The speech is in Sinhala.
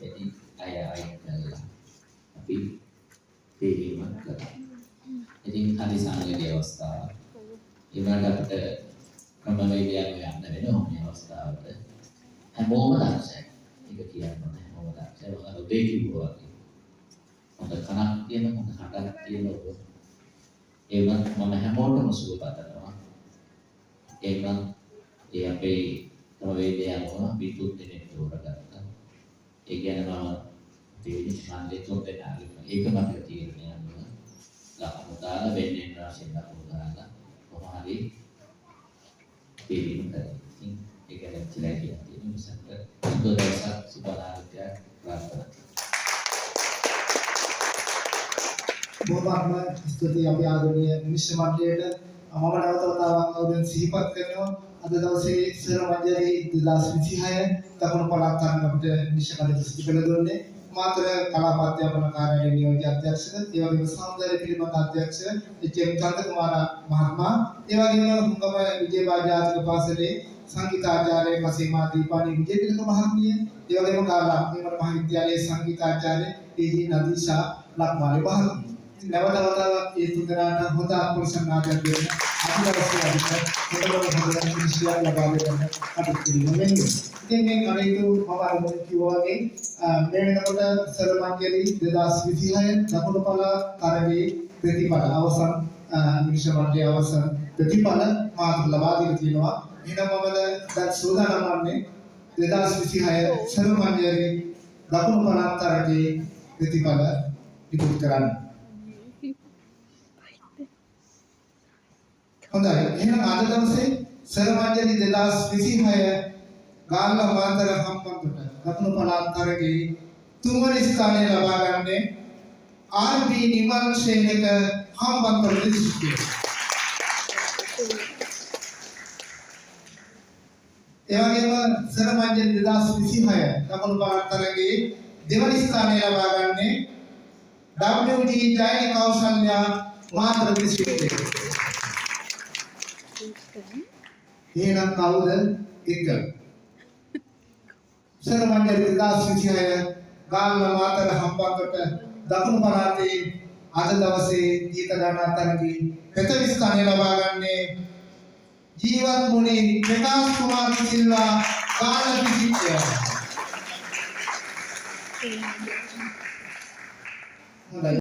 Jadi ayat-ayat tapi තේරීමක් කරා. ඉතින් හරි සංවේදී අවස්ථාවක්. ඒ වුණාට අපිට ක්‍රමවේදයක් යන්න වෙනවා මේ අවස්ථාවට. හැමෝම දක්ෂයි. ඒක කියන්න ඕනේ හැමෝම දක්ෂයි. මොකද ඔබේ කිව්වා වගේ. හොඳ කනක් තියෙන හොඳ හඩක් තියෙන ඔබ. ඒ වුණත් මම හැමෝටම සුබ පතනවා. ඒ වුණත් ඒ අපේ ක්‍රමවේදය අනුව විදුත් දෙනෙක් තෝරගත්තා. ඒ කියන්නේ මම දෙවෙනි ඡන්දේ තුන් දෙනාගේ ඒකම අපිට තීරණය අනුව ලකුණු දාලා වෙන්නේ රාශියෙන් ලකුණු දාලා කොහොම හරි තීරණය කරා. ඉතින් ඒක ඇත්තටම කියන්නේ මිසක් සුබදවසක් සුබාරාධ්‍යයක් ප්‍රාර්ථනා. බොහොම ස්තුතියි අපි ආදරණීය මිනිස්සු මණ්ඩලයට මම නැවත වතාවක් අවුරුදු සිහිපත් කරනවා. අද දවසේ සර මණ්ඩලයේ 2026 දකුණු පළාත් තරඟ අපිට නිශ්චිත සිදු කළ දුන්නේ මාතර කලාපාධ්‍යාපන කාර්යාලයේ නියෝජ්‍ය අධ්‍යක්ෂක, ඒ වගේම සෞන්දර්ය පිළිබඳ අධ්‍යක්ෂ එච්.එම්. චන්ද්‍රකුමාර මහත්මයා, ඒ වගේම හුඟම විජේබා ජාතික පාසලේ සංගීතාචාර්ය මසීමා දීපානි විජේතිලක මහත්මිය, ඒ වගේම කාලා නිමර මහාවිද්‍යාලයේ සංගීතාචාර්ය ටී.ජී. නදීෂා ලක්මාලි මහත්මිය. නැවත වතාවක් මේ තුන්දෙනාට හොඳ අපොසන්නාදයක් දෙන්න අභිනවසේ අධිපති මෙතන හොඳ විශ්වාස ලබා දෙන්න අපිට පිළිගන්න. ඉතින් මේ කණිතු මම අර කිව්වා වගේ මේ වෙනකොට සරමංජලි 2026 දකුණු පළාත් තරගයේ ප්‍රතිඵල අවසන් මිනිස්සු මණ්ඩලයේ අවසන් ප්‍රතිඵල මාතෘ ලබා දීලා තියෙනවා. එහෙනම් මම දැන් සූදානම් වන්නේ 2026 සරමංජලි දකුණු පළාත් තරගයේ ප්‍රතිඵල ඉදිරි කරන්න. හොඳයි. එහෙනම් අද දවසේ සරමංජලි 2026 ගාල්ල මාතර හම්බන්තොට දකුණු පළාත් තරගයේ තුන්වැනි ස්ථානය ලබා ගන්නේ ආර්.බී. නිමල් ශේනක හම්බන්තොට දිස්ත්‍රික්කය. ඒ වගේම සරමංජලි 2026 දකුණු පළාත් තරගයේ දෙවැනි ස්ථානය ලබා ගන්නේ WG. ජයනි කෞශල්‍යා මාතර දිස්ත්‍රික්කය. එහෙනම් කවුද එක? සරමංජලි 2026 ගාල්ල මාතර හම්බන්තොට දකුණු පළාතේ අද දවසේ ගීත ගායනා තරගයේ ප්‍රථම ස්ථානය ලබා ගන්නේ ජීවත් මුනි ප්‍රකාශ් කුමාර සිල්වා ගාල්ල දිස්ත්‍රික්කය. හොඳයි.